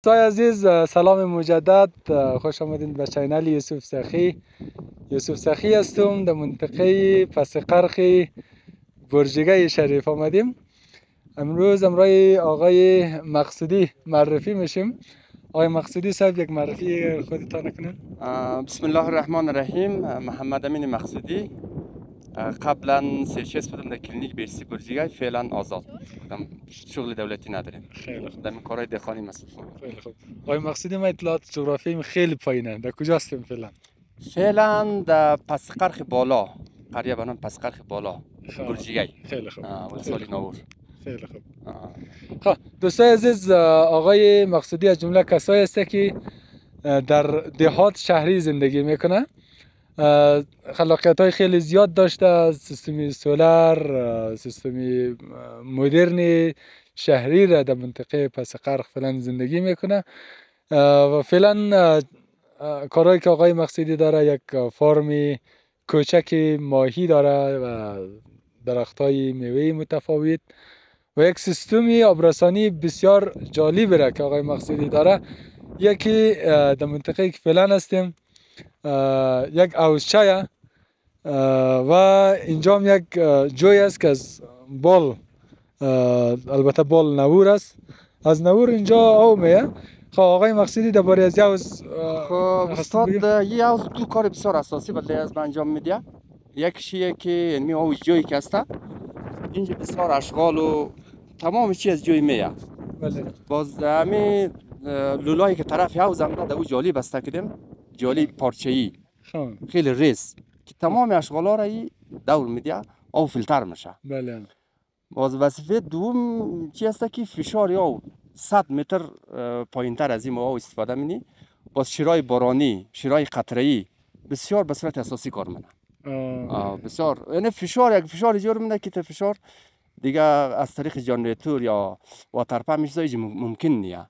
دوستای عزیز، سلام مجدد. خوش آمدید به چینل یوسف سخی. یوسف سخی هستم، در منطقه پس قرخ برجگه شریف آمدیم. امروز امرای آقای مقصودی معرفی میشیم. آقای مقصودی صاحب، یک معرفی خودتان کنید. بسم الله الرحمن الرحیم. محمد امین مقصودی. قبلا سرچس بودم در کلینیک برسی برجگه، فعلا آزاد بودم، شغل دولتی نداریم. خیلی خوب. در کارهای دهقانی مصروفم. خیلی خوب. آقای مقصودی، ما اطلاعات جغرافیایی خیلی پایینه. در کجا هستیم فعلا؟ فعلا در پس قرخ بالا، قریه به نام پس قرخ بالا برجگه. خیلی خوب. ولسوالی ناور. خیلی خوب. خب دوستای عزیز، آقای مقصودی از جمله کسایی است که در دهات شهری زندگی میکنه. خلاقیت های خیلی زیاد داشته. سیستم سولار، سیستم مدرن شهری را در منطقه پس قرخ فعلا زندگی میکنه. و فعلا کارهایی که آقای مقصودی داره، یک فارم کوچک ماهی داره و درخت های میوه متفاوت و یک سیستم آبرسانی بسیار جالب را که آقای مقصودی داره. یکی در منطقه که فعلا هستیم یک حوضچه و اینجا هم یک جوی است که از بال، البته بال نور است، از نور اینجا آب میه. خب آقای مقصودی درباره از حوض خب استاد، یه حوض دو کار بسیار اساسی بلده از انجام میده. یکیه که یعنی حوض جویی که هسته اینجا بسیار اشغال و تمام چیز از جوی میه. بله. باز همین لولایی که طرف حوض هم داده و جالی بسته کردیم، جالی پارچه‌ای خیلی ریز که تمام اشغالا را دور میده او فیلتر میشه. بله. باز وظیفه دوم چی است که فشار یا 100 متر پایینتر از این او استفاده منی. باز شیرای بارانی، شیرای قطره‌ای بسیار به صورت اساسی کار منه. بسیار یعنی فشار، یک فشار جور منه که فشار دیگه از طریق جنراتور یا واتر پمپ میشه ممکن نیه.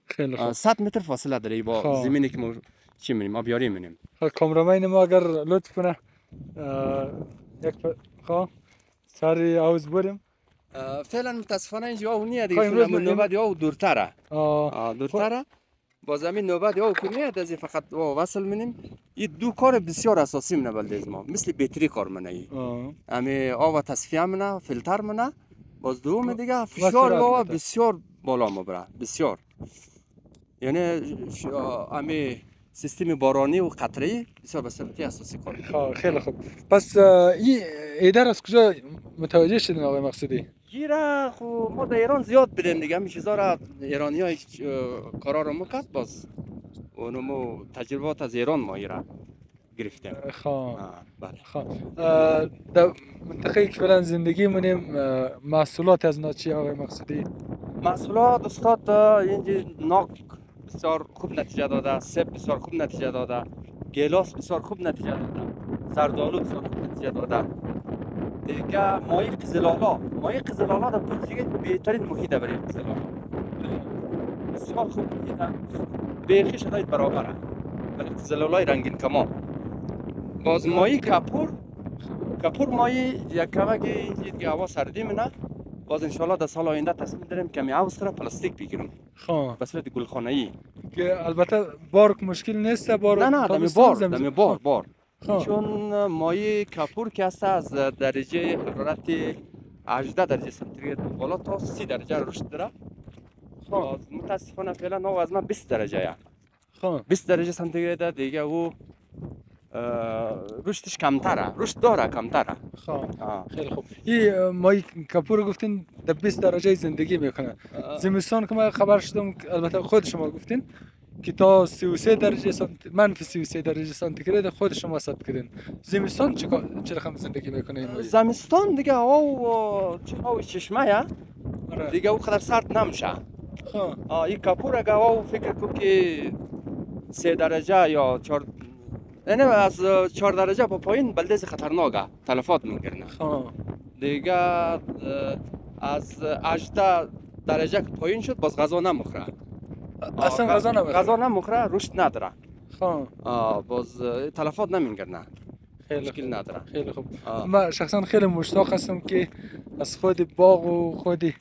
100 متر فاصله داره با زمینی که ما چی می‌بینیم، آبیاری می‌بینیم. کامرامین ما اگر لطف کنه یک سری حوض بریم. فعلا متاسفانه اینجا او نیه دیگه. فعلا نوبت او دورتره. دورتره. باز همین نوبت او که میاد از فقط وصل منیم. این دو کار بسیار اساسی منه بلده از ما، مثل بطری کار منه. همین آب تصفیه منه، فیلتر منه. باز دوم دیگه فشار آب بسیار بالا میبره، بسیار. یعنی همین سیستم بارانی و قطره‌ای بسیار به صورت اساسی کار میکنه. خیلی خوب. پس این ایده از کجا متوجه شدین آقای مقصودی؟ گیره خب ما در ایران زیاد بدیم دیگه، همین چیزا را ایرانی‌ها کارا رو میکرد. باز اونمو تجربات از ایران ما ایران گرفتیم. بله. در منطقه که فعلا زندگی مونیم، محصولات از ناچی آقای مقصودی؟ محصولات استاد اینجا ناک بسیار خوب نتیجه داده، سب بسیار خوب نتیجه داده، گیلاس بسیار خوب نتیجه داده، زردآلو بسیار خوب نتیجه داده. دیگه ماهی قزلالا در برجگه بهترین محیط برای قزلالا، بسیار خوب محیطه، بیخی شرایط برابره برای قزلالای رنگین کمان. باز ماهی کپور ماهی یک کمک اینجا دیگه هوا سردی منه. باز انشالله در سال آینده تصمیم داریم کمی حوض را پلاستیک بگیریم به صورت گلخانه‌ای که البته بارک مشکل نیست. نه دمی بار چون مایع کپور که هست از درجه حرارت 18 درجه سانتیگراد بالا تا 30 درجه رشد داره. متاسفانه فعلا او از ما 20 درجه 20 درجه سانتیگراد دیگه او رشدش کمتره، رشد داره کمتره. خیلی خوب. این ماهی کپور گفتین در 20 درجه زندگی میکنه. زمستان که ما خبر شدم، البته خود شما گفتین که تا 33 درجه منفی 33 درجه سانتیگراد خود شما ثبت کردین. زمستان چه رقم زندگی میکنه این ماهی؟ زمستان دیگه او چشمه دیگه او قدر سرد نمیشه. این کپور اگه او فکر کو که 3 درجه یا 4، یعنی از 4 درجه با پایین بلدیز خطرناکه، تلفات میکنه. دیگه از 18 درجه که پایین شد باز غذا نمیخوره. اصلا غذا نمیخوره، رشد نداره. باز تلفات نمیکنه. مشکل نداره. خیلی خوب. من شخصا خیلی مشتاق هستم که از خود باغ و خود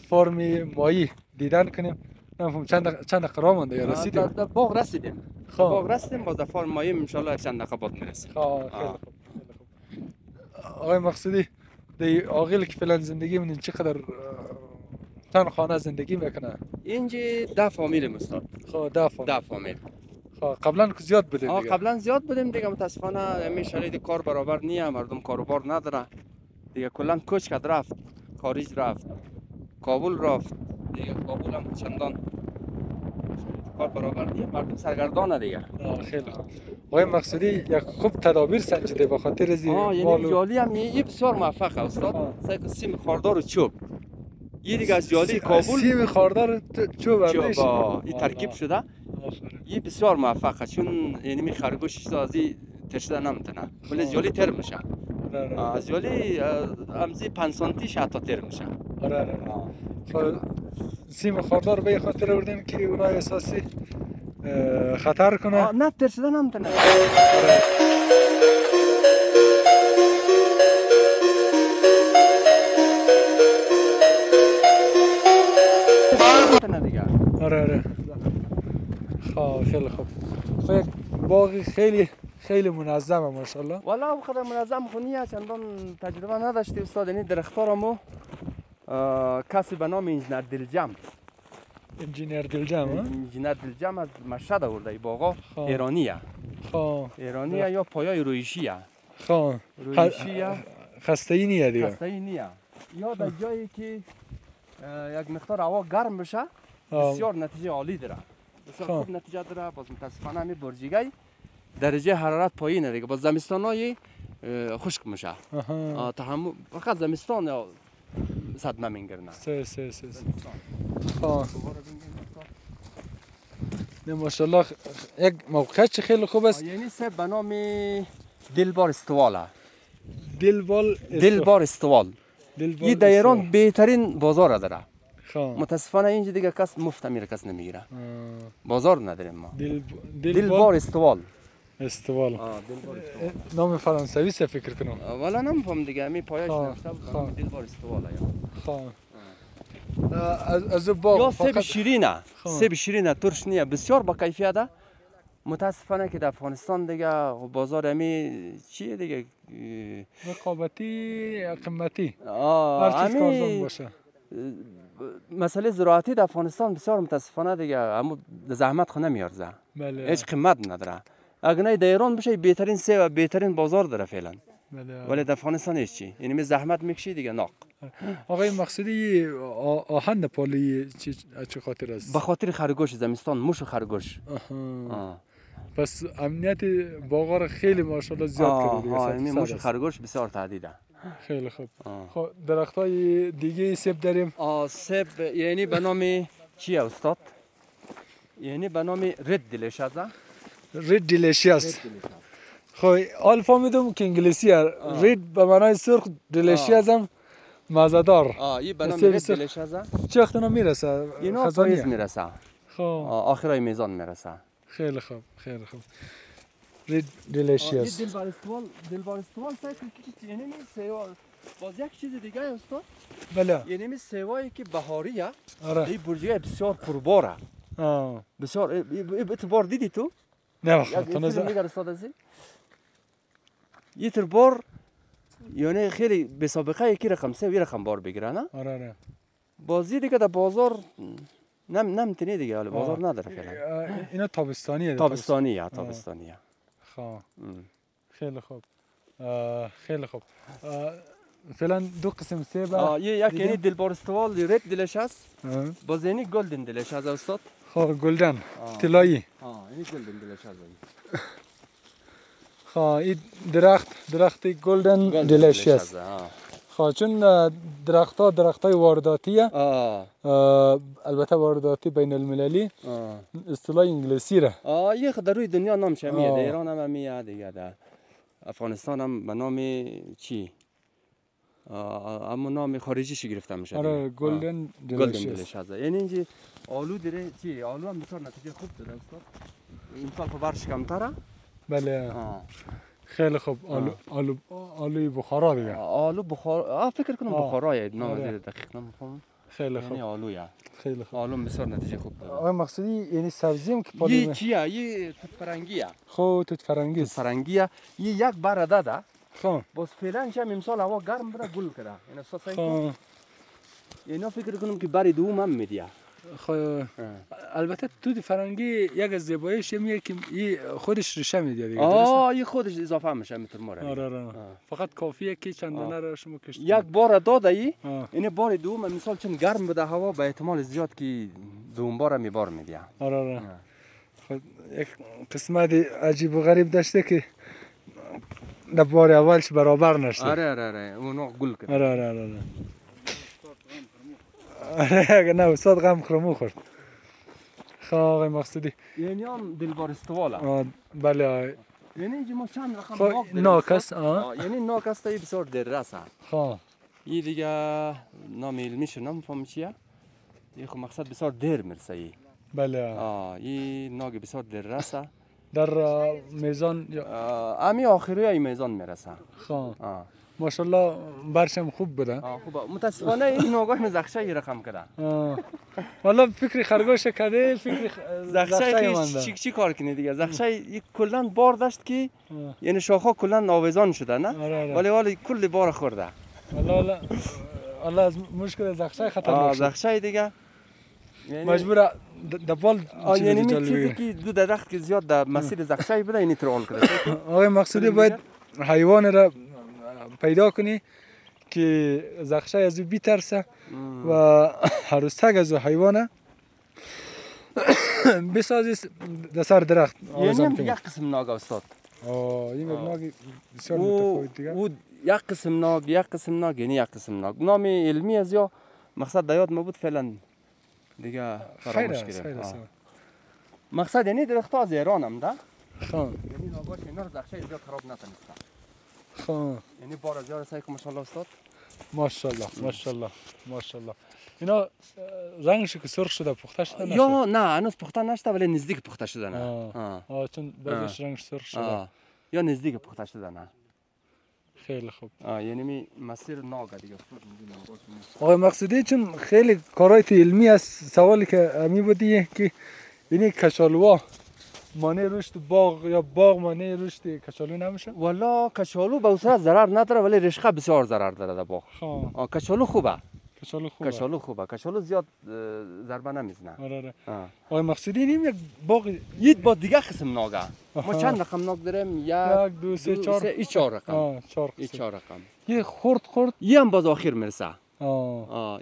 فارم ماهی دیدن کنیم. نمی‌فهم چند دقیقه راه مونده یا در رسیدیم؟ باغ رسیدیم. خب باغ رسیدیم، باز دفعه مایم ان شاء الله چند دقیقه بعد میرسیم. خیلی خوب. آقای مقصودی دی عاقل که فعلا زندگی من چقدر تن خانه زندگی میکنه؟ اینجا 10 فامیل استاد. خب 10 فامیل. خب قبلا که زیاد بودیم دیگه. قبلا زیاد بودیم دیگه، متاسفانه همین شرایط کار برابر نیست، مردم کاروبار نداره دیگه، کلا کوچ کرد رفت، خارج رفت، کابل رفت دیگه. کابل هم چندان کار برابر نیست، مردم سرگردانه دیگه. خیلی خوب. آقای مقصودی یک خوب تدابیر سنجیده به خاطر از یعنی جالی هم یه بسیار موفق استاد. سعی سیم خاردار و چوب، یه دیگه از جالی کابل سیم خاردار چوب این ترکیب شده، یه بسیار موفقه، چون یعنی می خرگوش سازی ترشده نمیتونه، ولی جالی تر میشه. از جالی امزی 5 سانتیش حتی تر میشه. سیم خاردار به خاطر بردیم که اونا احساسی خطر کنه. نه ترشده نمیتونه. آره خب خیلی خوب. یک باغ خیلی منظمه ماشاءالله. والا بخاطر منظم خونیه، چندان تجربه نداشتی استاد. این درخت‌ها را مو کسی به نام انجینر دلجم انجینر دلجم از مشهد آورده. این باغا ایرانیه. ایرانیه یا پایای رویشیه. رویشیه خسته‌ای نیه دیگه. خسته‌ای نیه. یا در جایی که یک مقدار هوا گرم بشه بسیار نتیجه عالی داره، بسیار خوب نتیجه داره. باز متاسفانه همین برجیگی درجه حرارت پایینه دیگه، باز زمستانای خشک میشه. تحمل فقط زمستان صدمه میگیرنه. نه ماشاءالله یک موقعیت خیلی خوب است. یعنی سه به نام دلبار استواله. دلبار استوال. این در ایران بهترین بازار داره. متاسفانه اینجا دیگه کس مفت میره، کس نمیگیره. بازار نداریم ما. دلبار استوال. نام فرانسوی است فکر کنم. والا نمیفهم دیگه، همین پایش نوشته بود دلبار استوال. از باغ یا سیب شیرینه ترش نیه، بسیار با کیفیته. متاسفانه که در افغانستان دیگه بازار همی چیه دیگه، رقابتی قیمتی هر چیز کارزان باشه. مسئله زراعتی در افغانستان بسیار متاسفانه دیگه اما زحمت خو نمیارزه. هیچ قیمت نداره. اگر نه در ایران بشه بهترین سیب و بهترین بازار داره فعلا. ولی در افغانستان هیچ چی، یعنی می زحمت میکشی دیگه ناق. آقای مقصودی آهن نپالی چه خاطر است؟ به خاطر خرگوش زمستان، موش و خرگوش. پس امنیت باغ را خیلی ماشاءالله زیاد کرده دیگه. موش و خرگوش بسیار تهدیده. خیلی خوب. خب درختای دیگه سیب داریم. سیب یعنی به نام چیه استاد؟ یعنی به نام رد دیلیشیس. رد دیلیشیس. خب حال فهمیدم که انگلیسی رد به معنای سرخ، دیلیشیس هم مزه‌دار. این به نام رد دیلیشیس. چه وقت میرسه؟ اینا پاییز میرسه. خب آخرای میزان میرسه. خیلی خوب. رد دیلیشیس. دلبار استوال یعنی سیوا. باز یک چیز دیگه استاد. بله. یعنی سیوایی که بهاریه. این برجای بسیار پرباره. بسیار اعتبار دیدی تو؟ نه وقت نظر میگه استاد ازی. یه تربار یعنی خیلی به سابقه یکی رقم سه و یه رقم بار بگیره نه؟ آره. بازی دیگه در بازار نمیتونی دیگه، ولی بازار نداره فعلا. اینا تابستانیه. تابستانیه. خب خیلی خوب. فعلا دو قسم سیب. یک یعنی دلبار استوال رد دیلیشیس، باز یعنی گلدن دیلیشیس استاد. خب گلدن طلایی. این گلدن دیلیشیس. خب این درخت گلدن دیلیشیس. خب چون درختای وارداتیه، البته وارداتی بین المللی، اصطلاح انگلیسی ره. یه در روی دنیا نام شمیه، در ایران هم میاد دیگه، در افغانستان هم به نام چی؟ اما نام خارجیش گرفته میشه. آره گلدن دیلیشیس. یعنی اینجا آلو داره چی؟ آلو هم بسیار نتیجه خوب داده استاد. این سال برش کمتره. بله. خیلی خوب. آلوی بخارا دیگه. آلو بخارا فکر کنم بخارایه، نام دقیق نمی‌فهمم. خیلی یعنی خوب آلویا. خیلی خوب آلو بسیار نتیجه خوب داره. آقای مقصودی یعنی سبزی هم که یه پالیم چیه؟ یه توت فرنگیه. خب توت فرنگی توت است فرنگیه. یه یک بار داده. خب باز فعلا چه امسال هوا گرم بوده گل کرده. این اساس خب اینا فکر کنم که باری دوم هم میدیه. خب البته توت فرنگی یک از زیباییش اینه که این خودش ریشه میده دیگه درسته؟ یه خودش اضافه میشه میتونه ماره. آره فقط کافیه که چند دانه را شما کشت یک بار داده ای آه. این بار دوم مثال چون گرم بوده هوا به احتمال زیاد که دوم بار میبار میدیه. آره خب یک قسمت عجیب و غریب داشته که در بار اولش برابر نشده آره اونو گل کرد. آره اگه نه استاد غم خورمو خورد. خب آقای مقصودی یعنی هم دلبار استواله. بله یعنی اینجا ما چند رقم خب ناک داریم. ناک است یعنی ناک است ای بسیار دررسه. خب این دیگه نام علمیشو نمیفهم چیه. این خب مقصد بسیار در میرسه ای. بله این ناگ بسیار دررسه. در میزان امی آخری ای میزان میرسه. خب ماشاءالله برشم خوب بوده. خوب متاسفانه این ناگاه زخشه ای رقم کرده. والا فکر خرگوش کرده فکر زخشه چی کار کنی دیگه زخشه کلا بار داشت که یعنی شاخه کلا آویزان شده نه ولی حالا کل بار خورده. والا از مشکل زخشه خطرناک شد. زخشه دیگه مجبور دبال یعنی می چیزی که دو درخت که زیاد در مسیر زخشه بوده اینی ترول کرده. آقای مقصودی باید حیوان را پیدا کنی که زخشه از او بیترسه و هر سگ از حیوانه بسازی در سر درخت. یعنی هم یک قسم ناگ استاد. این ناگ بسیار متفاوت دیگه. او یک قسم ناگ یعنی یک قسم ناگ. نام علمی از یا مقصد دیاد ما بود فعلا دیگه فراموش کردیم. مقصد یعنی درخت از ایران هم ده. خب یعنی ناگاش اینا رو زخشه زیاد خراب نتونسته. خب یعنی بار زیاد سعی کن ماشاءالله استاد. ماشاءالله اینا رنگش که سرخ شده پخته شده نشده؟ یا نه هنوز پخته نشده ولی نزدیک پخته شده نه. چون بعضیش رنگش سرخ شده. یا نزدیک پخته شده نه. خیلی خوب. یعنی می مسیر ناگ دیگه. آقای مقصودی چون خیلی کارایت علمی است سوالی که امی بودیه که یعنی کچالوها مانع رشد باغ یا باغ مانع رشد کچالو نمیشه؟ والا کچالو به اصلا ضرر نداره ولی رشقه بسیار ضرر داره در باغ. کچالو خوبه. کچالو زیاد ضربه نمیزنه. آره آقای مقصودی این یک باغ یک با دیگه قسم ناگه. ما چند رقم ناگ داریم؟ 1 2 3 4 4 رقم. 4 رقم. یه خرد یه هم باز آخر میرسه.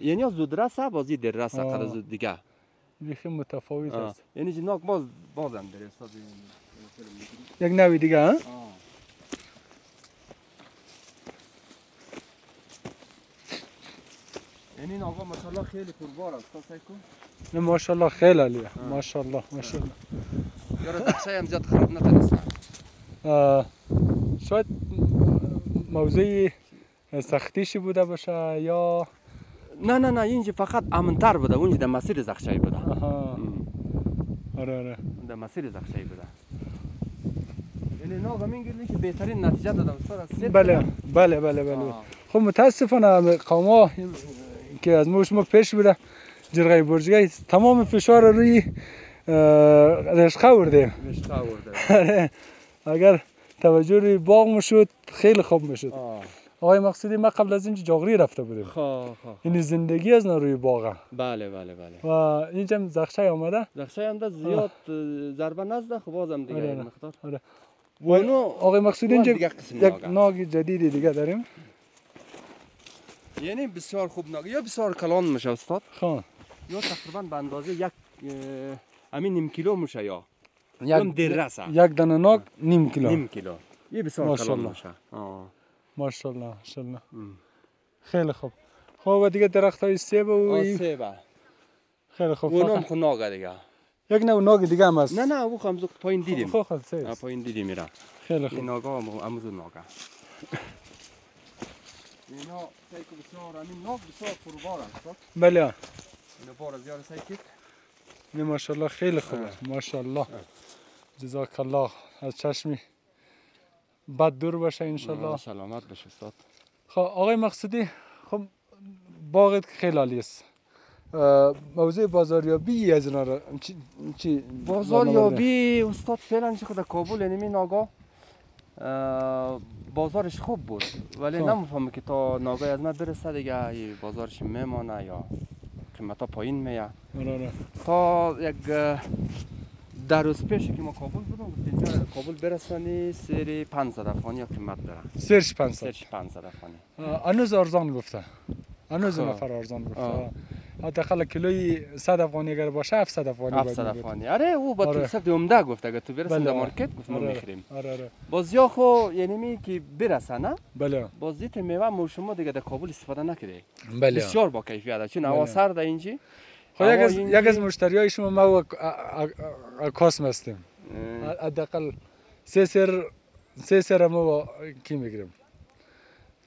یعنی از زود رسه بازی در رسه قدر زود دیگه. بیخی متفاوت است. یعنی جناک بازم در استاد یک نوی دیگه ها؟ یعنی ناگا ماشاءالله خیلی پربار است سعی کن. ماشاءالله خیلی عالیه. ماشاءالله. یارو زخشه هم زیاد خراب نتونسته. شاید موضوع سختیشی بوده باشه یا نه اینجا فقط امن‌تر بوده اونجا در مسیر زخشه بوده. آره در مسیر زخشه بوده. یعنی ناگا میگه که بهترین نتیجه داده استاد. بله. خب متاسفانه قوما که از ما پیش بوده جرقه برجگی تمام فشار روی رشقه ورده. اگر توجه روی باغ میشد خیلی خوب میشد. آقای مقصودی ما قبل از اینجا جاغری رفته بودیم. این زندگی از روی باغه. بله. و اینجا زخشه آمده. زخشه هم زیاد ضربه نزده خب بازم دیگه مقدار. و آقای مقصودی اینجا یک ناگ جدیدی دیگه داریم. یعنی بسیار خوب ناگ یا بسیار کلان میشه استاد. یا تقریبا به اندازه یک نیم کیلو میشه یا یک دانه ناگ نیم کیلو. یه بسیار کلان میشه. ماشاءالله. خیلی خوب. خب دیگه درخت های سیب و سیب. خیلی خوب. اونم خود ناگ دیگه. یک ناگ دیگه هم هست. نه او هم پایین دیدیم. پایین دیدیم میره. خیلی خوب. این ناگا امروز ناگا. اینا سایکو بسیار همین ناگ بسیار پربار است. بله. اینا بار زیاد سایکت. نه ماشاءالله خیلی خوبه. ماشاءالله. جزاک الله از چشمی بد دور باشه ان شاء الله. سلامت باشه استاد. خب آقای مقصودی خب باغت خیلی عالی است. موضوع بازاریابی از اینا را چی بازاریابی استاد فعلا چه خود کابل یعنی ناگاه بازارش خوب بود ولی نمیفهمم که تا ناگاه از ما برسه دیگه بازارش میمانه یا قیمتا پایین میه. تا یک 10 روز پیش که ما کابل بودم گفتیم کابل برسانی سری 500 افغانی قیمت داره. سرش 500 افغانی. هنوز ارزان گفته. هنوز نفر ارزان گفته. حداقل کیلوی 100 افغانی اگر باشه 700 افغانی 700 افغانی. آره او با تو سفت عمده گفت اگه تو برسیم در مارکت گفت ما میخریم. باز یا خو یعنی می که برسه نه؟ بله. باز دیت میوه ما شما دیگه در کابل استفاده نکردی. بله. بسیار با کیفیت چون هوا سرد اینجی. خب یک از مشتریای شما ما کاسم هستیم. حداقل سه سر ما کی میگیریم.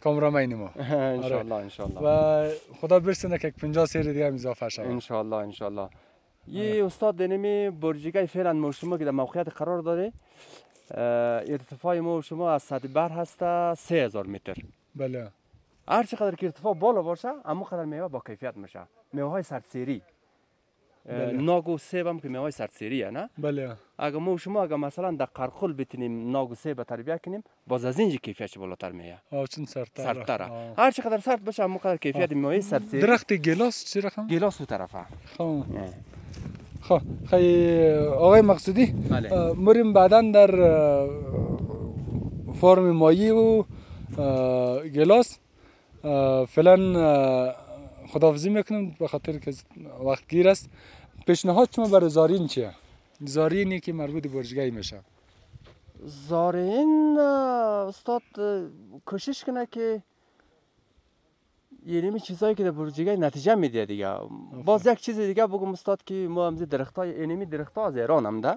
کامرامین ما انشالله و خدا برسونه که 50 سری دیگه هم اضافه شود انشالله یه استاد دنمی برجگاه فعلا ما شما که در موقعیت قرار داره ارتفاع ما شما از سطح بر هسته 3000 متر. بله. هر چقدر که ارتفاع بالا باشه اما قدر میوه با کیفیت میشه. میوه های سردسیری ناگ و سیب هم که میوه های سردسیریه نه؟ بله. اگر ما شما اگر مثلا در قرقل بتونیم ناگ و سیب تربیت کنیم باز از اینجا کیفیتش بالاتر میه. چون سردتره. هر چقدر سرد باشه اما قدر کیفیت میوه سردسیری. درخت گیلاس چی رقم؟ گیلاس اون طرفه. خب خیلی آقای مقصودی بله. مریم بعدا در فرم مایی و گیلاس فعلا خداحافظی میکنم به خاطر که وقت گیر است. پیشنهاد شما برای زارین چیه؟ زارینی که مربوط برجگاهی میشه. زارین استاد کوشش کنه که یعنی چیزایی که در برجگاه نتیجه میده دیگه. باز یک چیز دیگه بگم استاد که ما هم درختای اینمی درختا از ایران هم ده.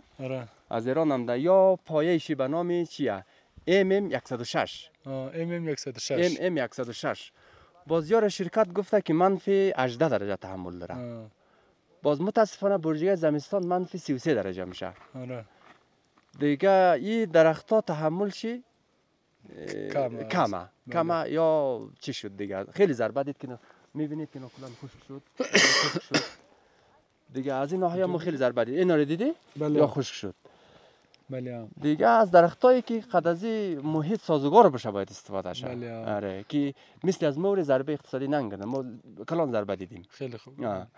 از ایران هم ده یا پایه‌ای به نام چیه؟ MM106. MM106. باز یار شرکت گفته که منفی 18 درجه تحمل داره. باز متاسفانه برجگاه زمستان منفی 33 درجه میشه. دیگه این درختها تحمل چی؟ کمه یا چی شد دیگه خیلی ضربه دید که میبینید که کلا خشک شد دیگه از این ناحیه ما خیلی ضربه دید. اینا رو دیدی؟ بله. یا خشک شد. بله. دیگه از درختایی که قد از محیط سازگار بشه باید استفاده شه. بله. آره که مثل از مور ضربه اقتصادی نگیرن ما کلان ضربه دیدیم. خیلی خوب.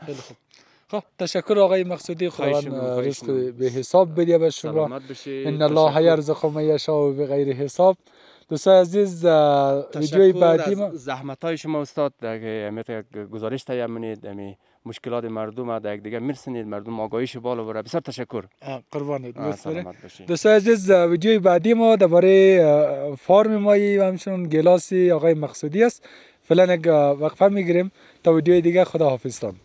خیلی خوب. خب تشکر آقای مقصودی. خداوند رزق به حساب بده به شما. ان الله یرزق من یشاء بغیر حساب. دوستان عزیز ویدیوی بعدی ما زحمت‌های شما استاد که گزارش تهیه کنید مشکلات مردم در دیگه میرسونید مردم آگاهیش بالا بره. بسیار تشکر. قربانت. دوستان عزیز ویدیوی بعدی ما درباره فارم مایی و همچنین گیلاسی آقای مقصودی است. فعلا یک وقفه میگیریم تا ویدیوی دیگه. خدا حافظتان.